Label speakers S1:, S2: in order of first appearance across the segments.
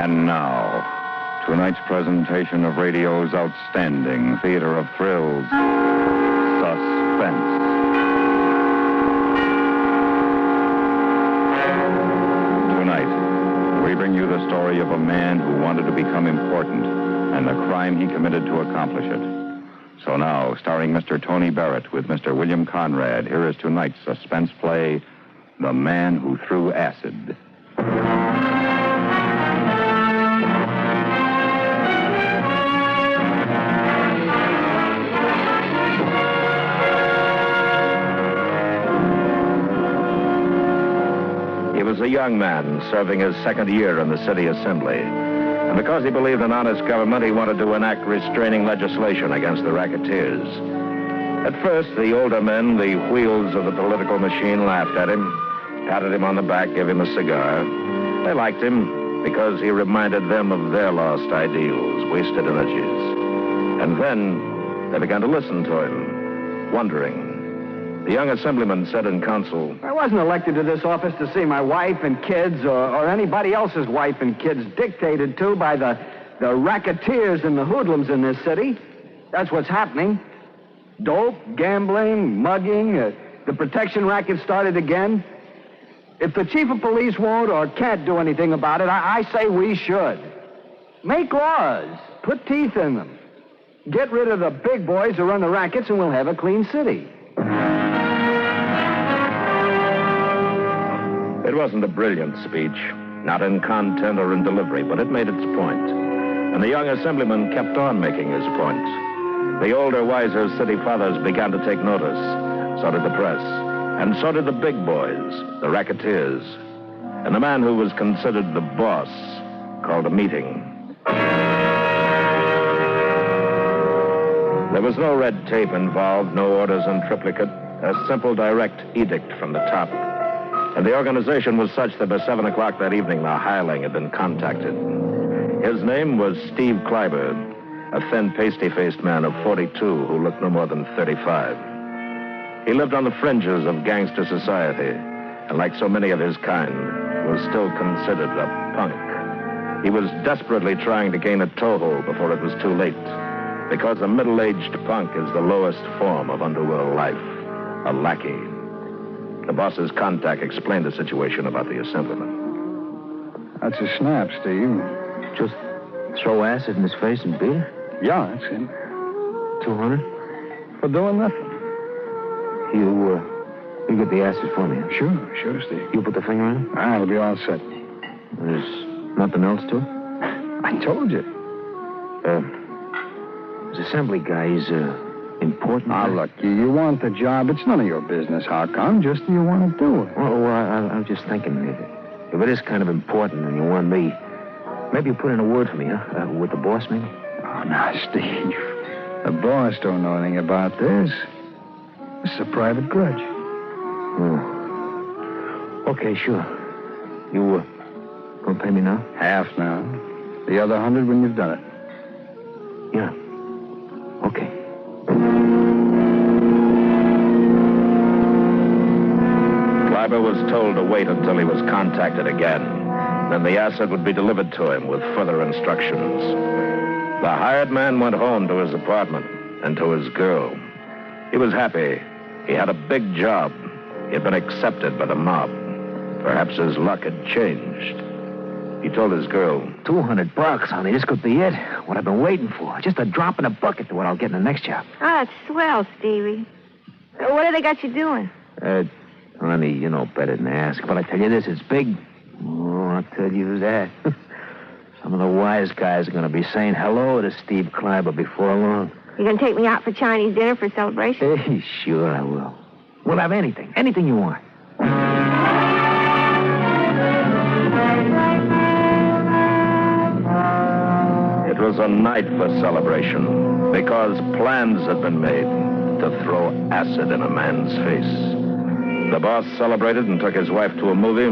S1: And now, tonight's presentation of radio's outstanding theater of thrills, Suspense. Tonight, we bring you the story of a man who wanted to become important and the crime he committed to accomplish it. So now, starring Mr. Tony Barrett with Mr. William Conrad, here is tonight's suspense play, The Man Who Threw Acid.
S2: He was a young man serving his second year in the city assembly. And because he believed in honest government, he wanted to enact restraining legislation against the racketeers. At first, the older men, the wheels of the political machine, laughed at him, patted him on the back, gave him a cigar. They liked him because he reminded them of their lost ideals, wasted energies. And then they began to listen to him, wondering. The young assemblyman said in council,
S3: I wasn't elected to this office to see my wife and kids or anybody else's wife and kids dictated to by the racketeers and the hoodlums in this city. That's what's happening. Dope, gambling, mugging, the protection racket started again. If the chief of police won't or can't do anything about it, I say we should. Make laws. Put teeth in them. Get rid of the big boys who run the rackets and we'll have a clean city.
S2: It wasn't a brilliant speech, not in content or in delivery, but it made its point. And the young assemblyman kept on making his point. The older, wiser city fathers began to take notice. So did the press. And so did the big boys, the racketeers. And the man who was considered the boss called a meeting. There was no red tape involved, no orders in triplicate, a simple direct edict from the top. And the organization was such that by 7 o'clock that evening, the hireling had been contacted. His name was Steve Kleiber, a thin, pasty-faced man of 42 who looked no more than 35. He lived on the fringes of gangster society, and like so many of his kind, was still considered a punk. He was desperately trying to gain a toehold before it was too late, because a middle-aged punk is the lowest form of underworld life, a lackey. The boss's contact explained the situation about the assemblyman.
S3: That's a snap, Steve.
S4: Just throw acid in his face and beat him?
S3: Yeah, that's it.
S4: 200?
S3: For doing nothing.
S4: You get the acid for me, huh?
S3: Sure, Steve.
S4: You put the finger in it?
S3: It'll be all set.
S4: There's nothing else to it?
S3: I told you.
S4: This assembly guy, he's important.
S3: Look, you want the job. It's none of your business. How come? Just do you want to do it?
S4: Well, I was just thinking, if it is kind of important and you want me, maybe you put in a word for me, huh? With the boss, maybe?
S3: Oh, now, Steve. The boss don't know anything about this. This is a private grudge.
S4: Oh. Okay, sure. You gonna pay me now?
S3: Half now. The other 100 when you've done it.
S4: Yeah. Okay.
S2: Kleiber was told to wait until he was contacted again. Then the acid would be delivered to him with further instructions. The hired man went home to his apartment and to his girl. He was happy. He had a big job. He had been accepted by the mob. Perhaps his luck had changed. He told his girl,
S4: $200, honey. This could be it. What I've been waiting for. Just a drop in a bucket to what I'll get in the next job.
S5: Oh, that's swell, Stevie. What have they got you doing?
S4: Honey, you know better than to ask. But I tell you this, it's big. Oh, I'll tell you that. Some of the wise guys are going to be saying hello to Steve Kleiber before long.
S5: You gonna take me out for Chinese dinner for celebration?
S4: Hey, sure I will. We'll have anything you want.
S2: it was a night for celebration because plans had been made to throw acid in a man's face. The boss celebrated and took his wife to a movie.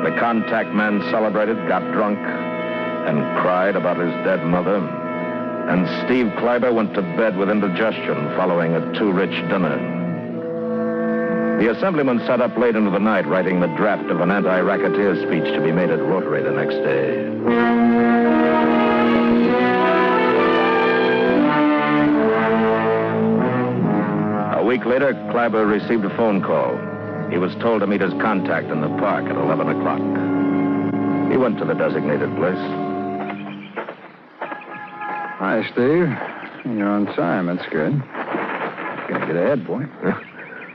S2: The contact man celebrated, got drunk, and cried about his dead mother. And Steve Kleiber went to bed with indigestion following a too-rich dinner. The assemblyman sat up late into the night writing the draft of an anti-racketeer speech to be made at Rotary the next day. A week later, Kleiber received a phone call. He was told to meet his contact in the park at 11 o'clock. He went to the designated place.
S3: Hi, Steve. You're on time. That's good. Gotta get ahead, boy.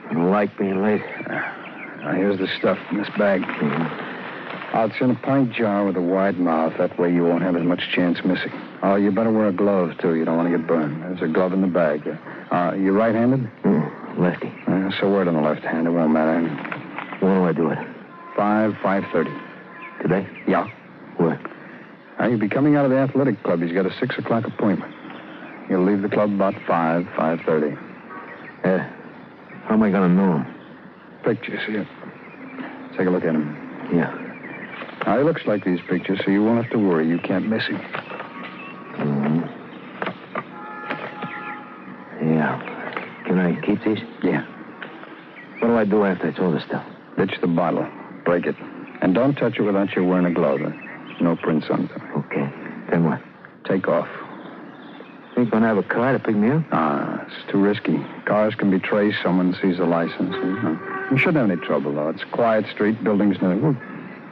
S4: I don't like being late.
S3: Now, here's the stuff in this bag. It's in a pint jar with a wide mouth. That way you won't have as much chance missing. Oh, you better wear a glove, too. You don't want to get burned. There's a glove in the bag. You right-handed?
S4: Lefty.
S3: So wear it on the left hand. It won't matter.
S4: When do I do it?
S3: 5:30.
S4: Today?
S3: Yeah.
S4: Where?
S3: You'll be coming out of the athletic club. He's got a 6 o'clock appointment. He'll leave the club about 5:30.
S4: How am I going to know him?
S3: Pictures, here. Take a look at him.
S4: Yeah.
S3: Now, he looks like these pictures, so you won't have to worry. You can't miss him.
S4: Yeah. Can I keep these?
S3: Yeah.
S4: What do I do after it's all this stuff?
S3: Ditch the bottle. Break it. And don't touch it without you wearing a glove. No prints on it.
S4: Okay. Then what?
S3: Take off.
S4: Ain't going to have a car to pick me up?
S3: It's too risky. Cars can be traced. Someone sees the license. You shouldn't have any trouble, though. It's a quiet street. Buildings near. Well,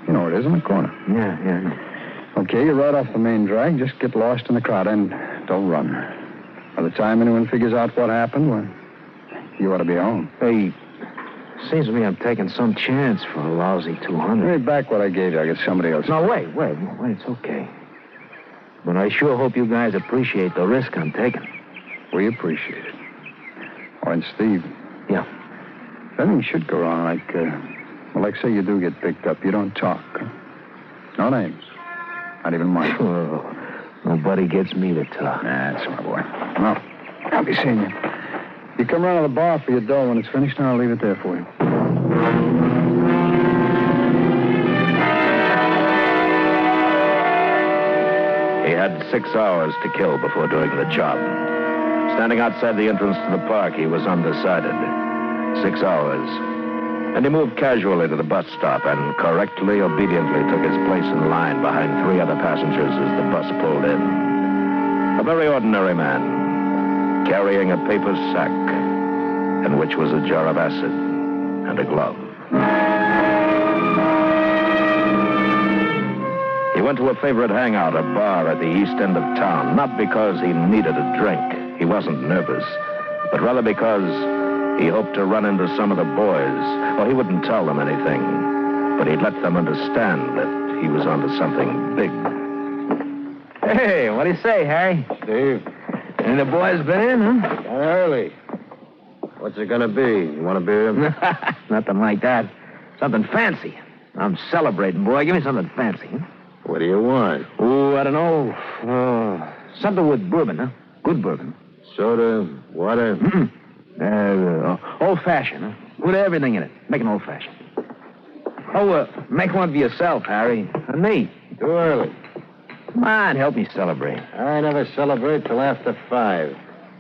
S3: you know where it is, in the corner.
S4: Yeah.
S3: Okay, you're right off the main drag. Just get lost in the crowd and don't run. By the time anyone figures out what happened, well, you ought to be home.
S4: Hey, seems to me I'm taking some chance for a lousy 200.
S3: Give me back what I gave you. I'll get somebody else.
S4: No, wait. It's okay. But I sure hope you guys appreciate the risk I'm taking.
S3: We appreciate it. Oh, and Steve.
S4: Yeah.
S3: If anything should go wrong, like say you do get picked up, you don't talk. No names. Not even mine.
S4: Oh, nobody gets me to talk.
S3: That's my boy. Well, I'll be seeing you. You come round to the bar for your dough. When it's finished, and I'll leave it there for you.
S2: He had 6 hours to kill before doing the job. Standing outside the entrance to the park, he was undecided. 6 hours. And he moved casually to the bus stop and correctly, obediently took his place in line behind 3 other passengers as the bus pulled in. A very ordinary man, carrying a paper sack in which was a jar of acid and a glove. He went to a favorite hangout, a bar at the east end of town, not because he needed a drink. He wasn't nervous, but rather because he hoped to run into some of the boys. Well, he wouldn't tell them anything, but he'd let them understand that he was onto something big.
S4: Hey, what do you say, Harry?
S3: Steve.
S4: And the boys been in, huh?
S3: Early. What's it gonna be? You want a beer?
S4: Nothing like that. Something fancy. I'm celebrating, boy. Give me something fancy. Huh?
S3: What do you want?
S4: Oh, I don't know. Something with bourbon, huh? Good bourbon.
S3: Soda, water?
S4: Old-fashioned, huh? With everything in it. Make an old-fashioned. Make one for yourself, Harry. And me.
S3: Too early.
S4: Come on, help me celebrate.
S3: I never celebrate till after 5.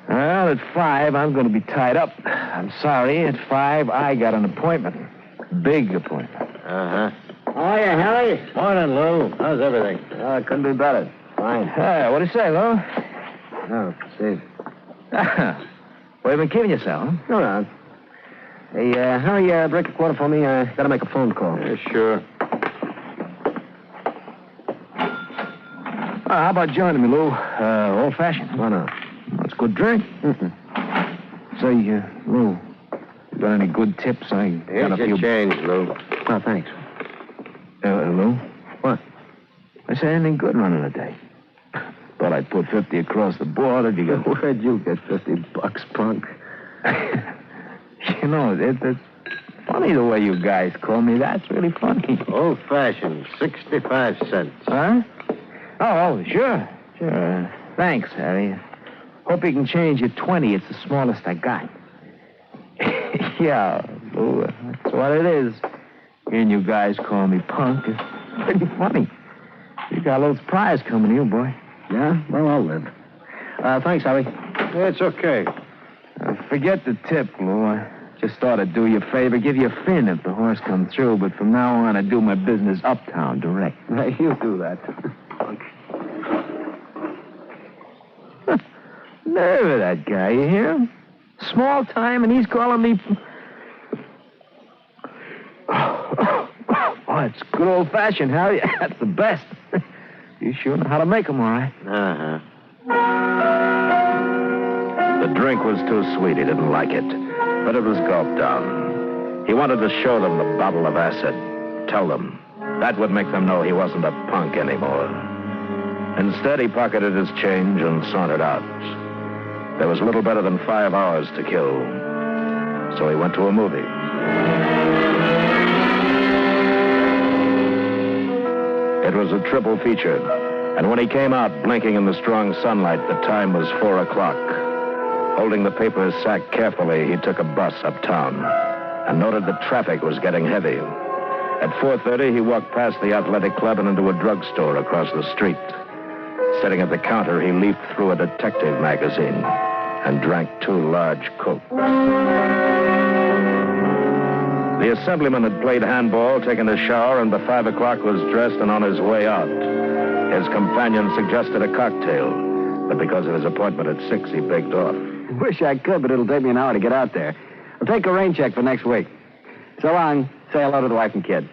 S4: Well, at 5, I'm going to be tied up. I'm sorry. At 5, I got an appointment. Big appointment.
S3: Uh-huh. Oh, yeah, Harry. Morning, Lou. How's everything?
S4: Couldn't be better.
S3: Fine.
S4: What do you say, Lou?
S3: Oh, Steve.
S4: Well, you've been kidding yourself, huh?
S3: No, no. Hey, Harry, break a quarter for me. Gotta make a phone call.
S2: Yeah, sure.
S4: How about joining me, Lou? Old-fashioned.
S3: Why not?
S4: That's a good drink. Say, Lou, you got any good tips? I got a few...
S3: change, Lou. Oh, thanks.
S4: Lou?
S3: What?
S4: I say anything good running a day. Thought I'd put 50 across the board. You got...
S3: Where'd you get $50, punk?
S4: You know, it's funny the way you guys call me. That's really funny.
S3: Old-fashioned, 65 cents.
S4: Huh? Oh, sure. Sure. Thanks, Harry. Hope you can change your 20. It's the smallest I got. Yeah, Lou, that's what it is. Hearing you guys call me punk is pretty funny. You got a little surprise coming to you, boy.
S3: Yeah? Well, I'll live. Thanks, Harry.
S2: It's okay.
S4: Forget the tip, Lou. Just thought I'd do you a favor, give you a fin if the horse come through, but from now on I do my business uptown direct.
S3: Hey, you do that.
S4: Nerve of that guy, you hear him? Small time, and he's calling me... Oh, it's good old-fashioned, Harry. That's the best. You sure know how to make them, all right.
S2: Uh-huh. The drink was too sweet. He didn't like it, but it was gulped down. He wanted to show them the bottle of acid. Tell them. That would make them know he wasn't a punk anymore. Instead, he pocketed his change and sauntered out. There was little better than 5 hours to kill, so he went to a movie. It was a triple feature, and when he came out, blinking in the strong sunlight, the time was 4 o'clock. Holding the paper sack carefully, he took a bus uptown and noted that traffic was getting heavy. At 4:30, he walked past the athletic club and into a drugstore across the street. Sitting at the counter, he leafed through a detective magazine and drank 2 large Cokes. The assemblyman had played handball, taken a shower, and by 5 o'clock was dressed and on his way out. His companion suggested a cocktail, but because of his appointment at 6, he begged off.
S3: Wish I could, but it'll take me an hour to get out there. I'll take a rain check for next week. So long. Say hello to the wife and kid.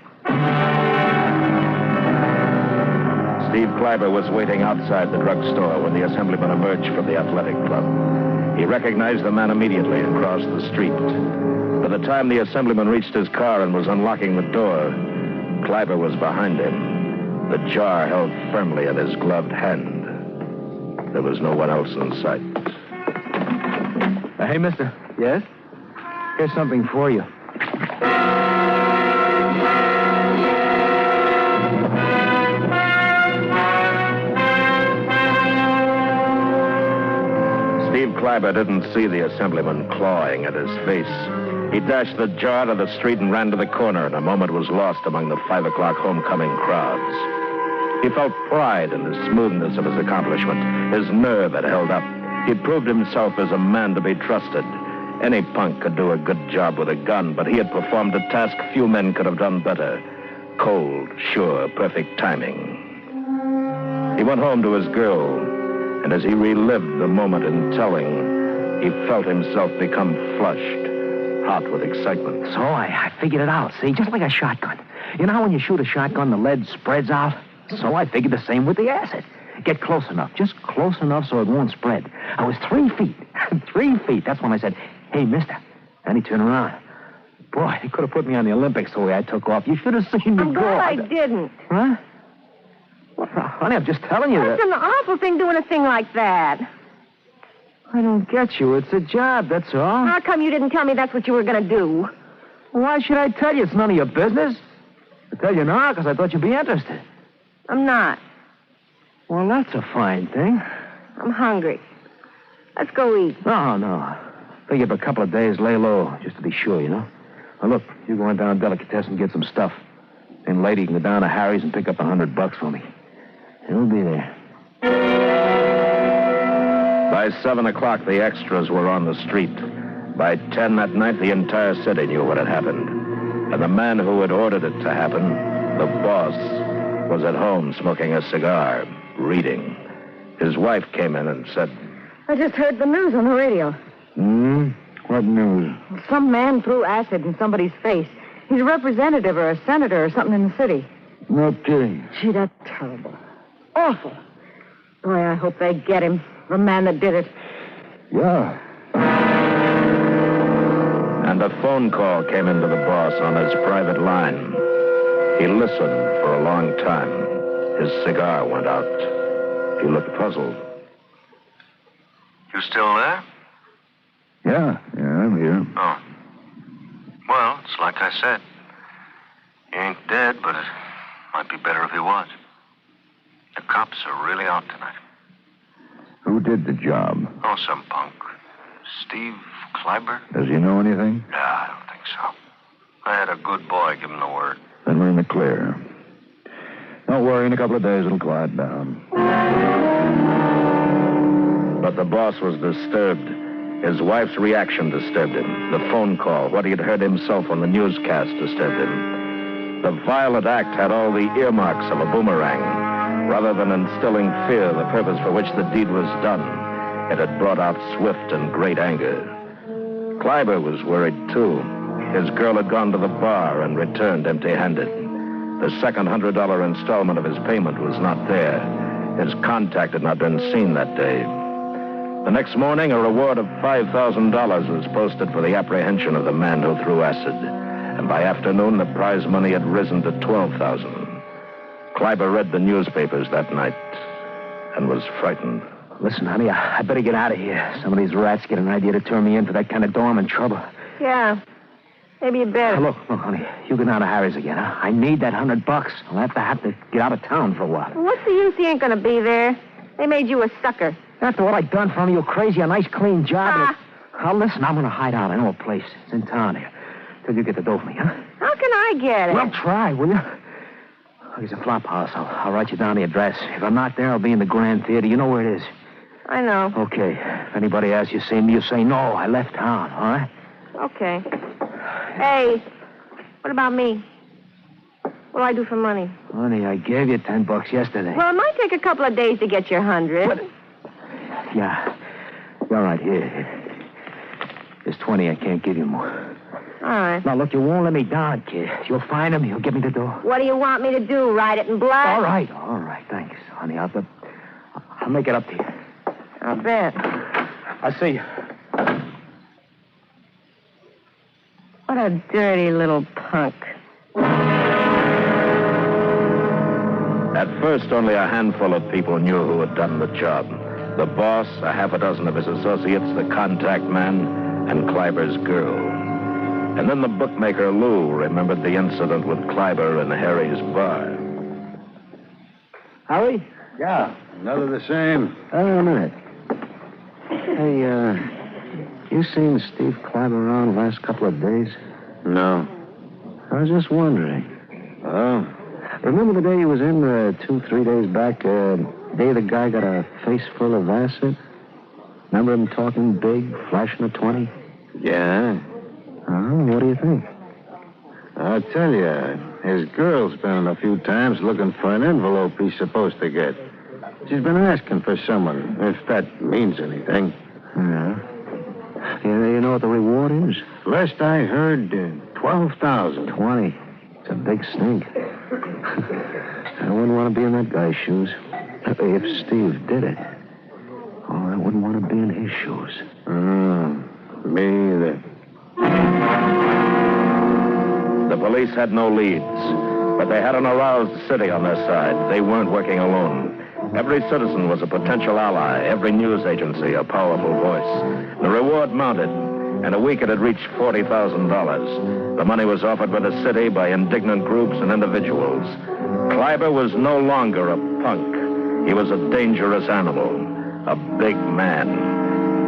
S2: Steve Kleiber was waiting outside the drugstore when the assemblyman emerged from the athletic club. He recognized the man immediately and crossed the street. By the time the assemblyman reached his car and was unlocking the door, Kleiber was behind him, the jar held firmly in his gloved hand. There was no one else in sight.
S4: Hey, mister.
S3: Yes?
S4: Here's something for you.
S2: Steve Kleiber didn't see the assemblyman clawing at his face. He dashed the jar to the street and ran to the corner, and a moment was lost among the 5 o'clock homecoming crowds. He felt pride in the smoothness of his accomplishment. His nerve had held up. He'd proved himself as a man to be trusted. Any punk could do a good job with a gun, but he had performed a task few men could have done better. Cold, sure, perfect timing. He went home to his girl, and as he relived the moment in telling, he felt himself become flushed, hot with excitement.
S4: So I figured it out, see? Just like a shotgun. You know how when you shoot a shotgun, the lead spreads out? So I figured the same with the acid. Get close enough, just close enough so it won't spread. I was 3 feet. 3 feet. That's when I said, hey, mister. Then he turned around. Boy, he could have put me on the Olympics the way I took off. You should have seen me
S5: I'm
S4: go.
S5: glad I didn't.
S4: Huh? Well, honey, I'm just telling you that.
S5: That's an awful thing doing a thing like that.
S4: I don't get you. It's a job, that's all.
S5: How come you didn't tell me that's what you were going to do?
S4: Why should I tell you? It's none of your business. I tell you now because I thought you'd be interested.
S5: I'm not.
S4: Well, that's a fine thing.
S5: I'm hungry. Let's go eat.
S4: No. Figure for a couple of days, lay low, just to be sure, you know. Now, look, you go on down to Delicatessen and get some stuff. Then later you can go down to Harry's and pick up $100 for me. He'll be there.
S2: By 7 o'clock, the extras were on the street. By 10 that night, the entire city knew what had happened. And the man who had ordered it to happen, the boss, was at home smoking a cigar, reading. His wife came in and said,
S5: I just heard the news on the radio.
S4: What news?
S5: Some man threw acid in somebody's face. He's a representative or a senator or something in the city.
S4: No kidding.
S5: Gee, that's terrible. Awful. Boy, I hope they get him. The man that did it.
S4: Yeah.
S2: And a phone call came into the boss on his private line. He listened for a long time. His cigar went out. He looked puzzled.
S6: You still there?
S1: Yeah, I'm here.
S6: Oh. Well, it's like I said. He ain't dead, but it might be better if he was. The cops are really out tonight.
S1: Who did the job?
S6: Oh, some punk. Steve Kleiber?
S1: Does he know anything?
S6: Yeah, I don't think so. I had a good boy give him the word.
S1: Then we're in the clear. Don't worry, in a couple of days it'll quiet down.
S2: But the boss was disturbed. His wife's reaction disturbed him. The phone call, what he had heard himself on the newscast disturbed him. The violent act had all the earmarks of a boomerang. Rather than instilling fear, the purpose for which the deed was done, it had brought out swift and great anger. Kleiber was worried, too. His girl had gone to the bar and returned empty-handed. The second $100 installment of his payment was not there. His contact had not been seen that day. The next morning, a reward of $5,000 was posted for the apprehension of the man who threw acid. And by afternoon, the prize money had risen to $12,000. Kleiber read the newspapers that night and was frightened.
S4: Listen, honey, I better get out of here. Some of these rats get an idea to turn me in for that kind of dough. I'm in trouble.
S5: Yeah. Maybe you better.
S4: Look, honey, you get out of Harry's again, huh? I need that $100. I'll have to get out of town for a while.
S5: Well, what's the use? He ain't gonna be there. They made you a sucker.
S4: After what I've done for him, you crazy, a nice, clean job.
S5: Ah.
S4: Listen, I'm gonna hide out. I know a place. It's in town here. Till you get the dough for me, huh?
S5: How can I get it?
S4: Well, try, will you? It's a flop house. I'll write you down the address. If I'm not there, I'll be in the Grand Theater. You know where it is.
S5: I know.
S4: Okay. If anybody asks you see me, you say, no, I left town, all right?
S5: Okay. Hey, what about me? What'll I do for money?
S4: Honey, I gave you $10 yesterday.
S5: Well, it might take a couple of days to get your 100.
S4: What? Yeah. All right, here. There's 20. I can't give you more.
S5: All right.
S4: Now, look, you won't let me down, kid. You'll find him. You'll give me the door.
S5: What do you want me to do? Write it in blood?
S4: All right. Thanks, honey. I'll make it up to you.
S5: I'll bet.
S4: I'll see you.
S5: What a dirty little punk.
S2: At first, only a handful of people knew who had done the job. The boss, a half a dozen of his associates, the contact man, and Kleiber's girl. And then the bookmaker, Lou, remembered the incident with Kleiber in Harry's bar.
S3: Harry?
S7: Yeah, another the same.
S3: A minute. Hey, you seen Steve Kleiber around the last couple of days?
S7: No.
S3: I was just wondering.
S7: Oh?
S3: Remember the day he was in 2-3 days back? Day the guy got a face full of acid? Remember him talking big, flashing a 20?
S7: Yeah.
S3: Oh, what do you think?
S7: I'll tell you, his girl's been in a few times looking for an envelope he's supposed to get. She's been asking for someone, if that means anything.
S3: Yeah. You know what the reward is?
S7: Last I heard, 12,000.
S3: 20. It's a big stink. I wouldn't want to be in that guy's shoes. If Steve did it. Oh, I wouldn't want to be in his shoes.
S7: Me either.
S2: The police had no leads, but they had an aroused city on their side. They weren't working alone. Every citizen was a potential ally, every news agency a powerful voice. The reward mounted. In a week, it had reached $40,000. The money was offered by the city, by indignant groups and individuals. Kleiber was no longer a punk. He was a dangerous animal, a big man.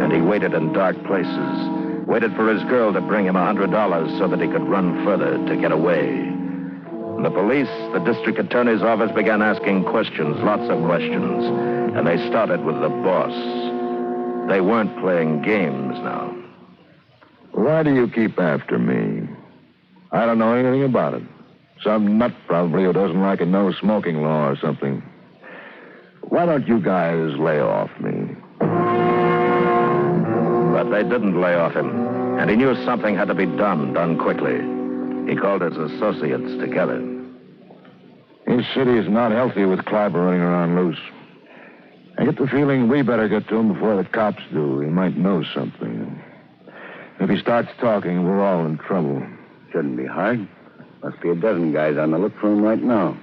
S2: And he waited in dark places, waited for his girl to bring him $100 so that he could run further to get away. The police, the district attorney's office began asking questions, lots of questions. And they started with the boss. They weren't playing games now.
S1: Why do you keep after me? I don't know anything about it. Some nut probably who doesn't like a no-smoking law or something. Why don't you guys lay off me?
S2: But they didn't lay off him, and he knew something had to be done quickly. He called his associates together.
S1: His city is not healthy with Kleiber running around loose. I get the feeling we better get to him before the cops do. He might know something. If he starts talking, we're all in trouble.
S7: Shouldn't be hard. Must be a dozen guys on the look for him right now.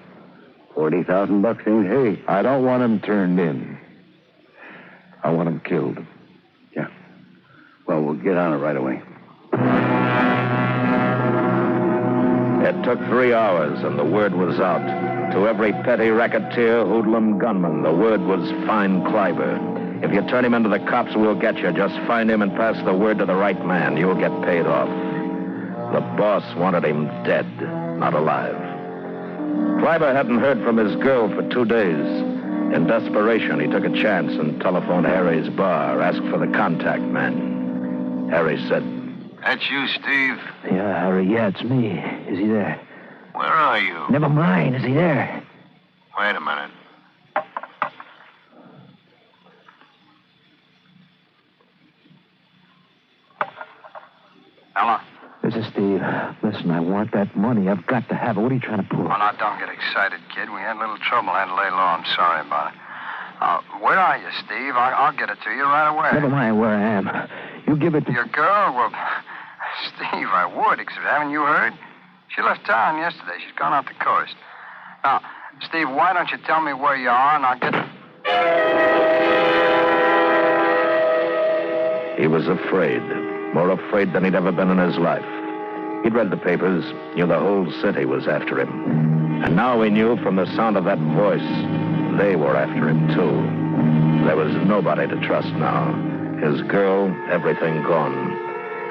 S7: $40,000 ain't hay.
S1: I don't want him turned in. I want him killed.
S7: Yeah. Well, we'll get on it right away.
S2: It took 3 hours, and the word was out. To every petty racketeer, hoodlum, gunman, the word was find Kleiber. If you turn him into the cops, we'll get you. Just find him and pass the word to the right man. You'll get paid off. The boss wanted him dead, not alive. Kleiber hadn't heard from his girl for 2 days. In desperation, he took a chance and telephoned Harry's bar, asked for the contact man. Harry said.
S6: That's you, Steve.
S4: Yeah, Harry, yeah, it's me. Is he there?
S6: Where are you?
S4: Never mind. Is he there?
S6: Wait a minute. Hello?
S4: This is Steve. Listen, I want that money. I've got to have it. What are you trying to pull?
S6: Oh, now, don't get excited, kid. We had a little trouble. I had to lay low. I'm sorry about it. Where are you, Steve? I'll get it to you right away.
S4: Never mind where I am. You give it to...
S6: Your girl? Well, Steve, I would, except haven't you heard? She left town yesterday. She's gone out the coast. Now, Steve, why don't you tell me where you are, and I'll get...
S2: He was afraid. More afraid than he'd ever been in his life. He'd read the papers, knew the whole city was after him. And now he knew from the sound of that voice, they were after him, too. There was nobody to trust now. His girl, everything gone.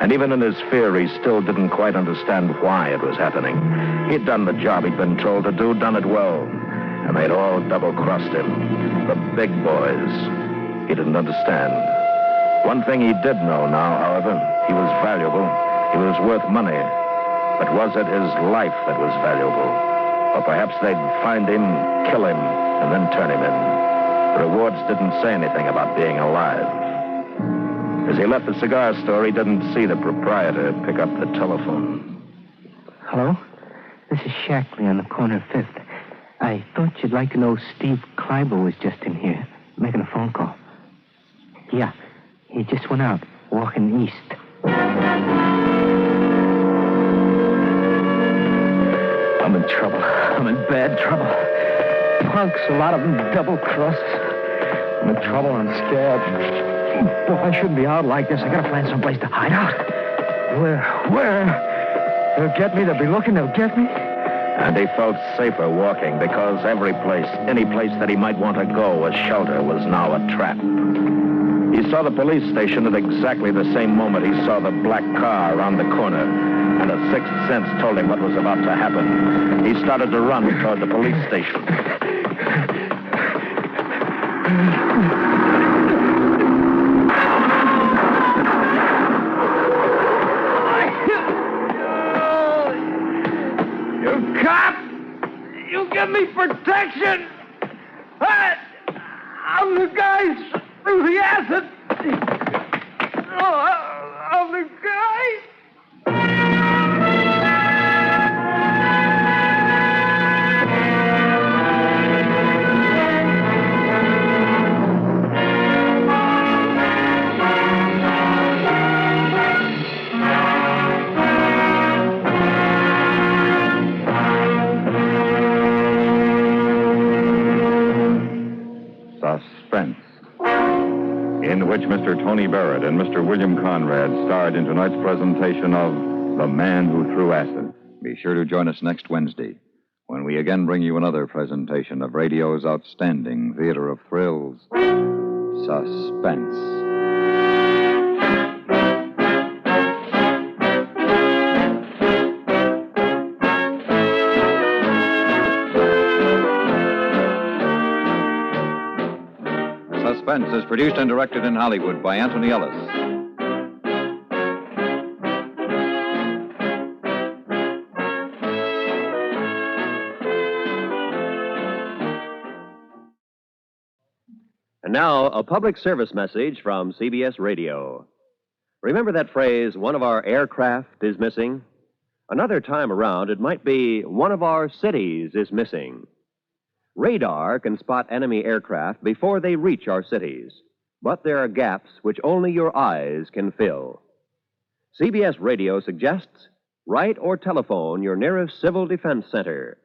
S2: And even in his fear, he still didn't quite understand why it was happening. He'd done the job he'd been told to do, done it well. And they'd all double-crossed him. The big boys. He didn't understand. One thing he did know now, however, he was valuable. He was worth money. But was it his life that was valuable? Or perhaps they'd find him, kill him, and then turn him in. The rewards didn't say anything about being alive. As he left the cigar store, he didn't see the proprietor pick up the telephone.
S4: Hello? This is Shackley on the corner of 5th. I thought you'd like to know Steve Kleiber was just in here, making a phone call. Yeah, he just went out, walking east. I'm in trouble. I'm in bad trouble. Punks, a lot of them double-crossed. I'm in trouble. I'm scared. Boy, I shouldn't be out like this. I gotta find someplace to hide out. Where? They'll get me. They'll be looking. They'll get me.
S2: And he felt safer walking because every place, any place that he might want to go as shelter was now a trap. He saw the police station at exactly the same moment he saw the black car around the corner, and a sixth sense told him what was about to happen. He started to run toward the police station.
S3: You cop! You give me protection! I'm the guy through the acid! I'm the guy!
S1: Suspense, in which Mr. Tony Barrett and Mr. William Conrad starred in tonight's presentation of The Man Who Threw Acid. Be sure to join us next Wednesday when we again bring you another presentation of radio's outstanding theater of thrills, Suspense. Suspense is produced and directed in Hollywood by Anthony Ellis.
S8: And now, a public service message from CBS Radio. Remember that phrase, one of our aircraft is missing? Another time around, it might be, one of our cities is missing. Radar can spot enemy aircraft before they reach our cities, but there are gaps which only your eyes can fill. CBS Radio suggests write or telephone your nearest Civil Defense Center,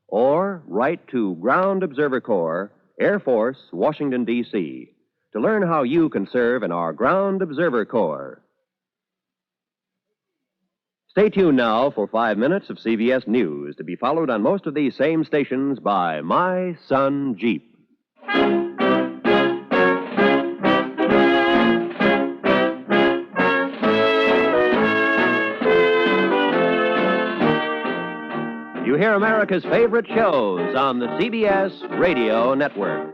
S8: or write to Ground Observer Corps, Air Force, Washington, D.C., to learn how you can serve in our Ground Observer Corps. Stay tuned now for 5 minutes of CBS News, to be followed on most of these same stations by My Son Jeep. You hear America's favorite shows on the CBS Radio Network.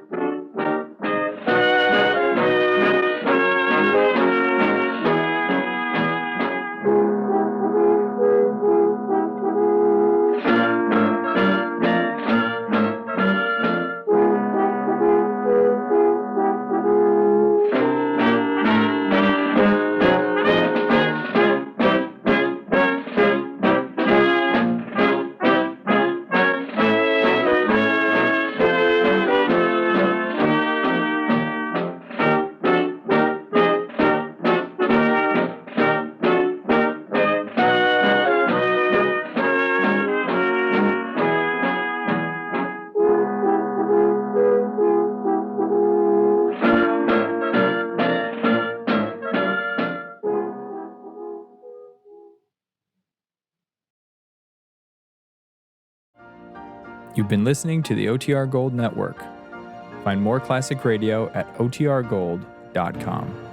S9: You've been listening to the OTR Gold Network. Find more classic radio at otrgold.com.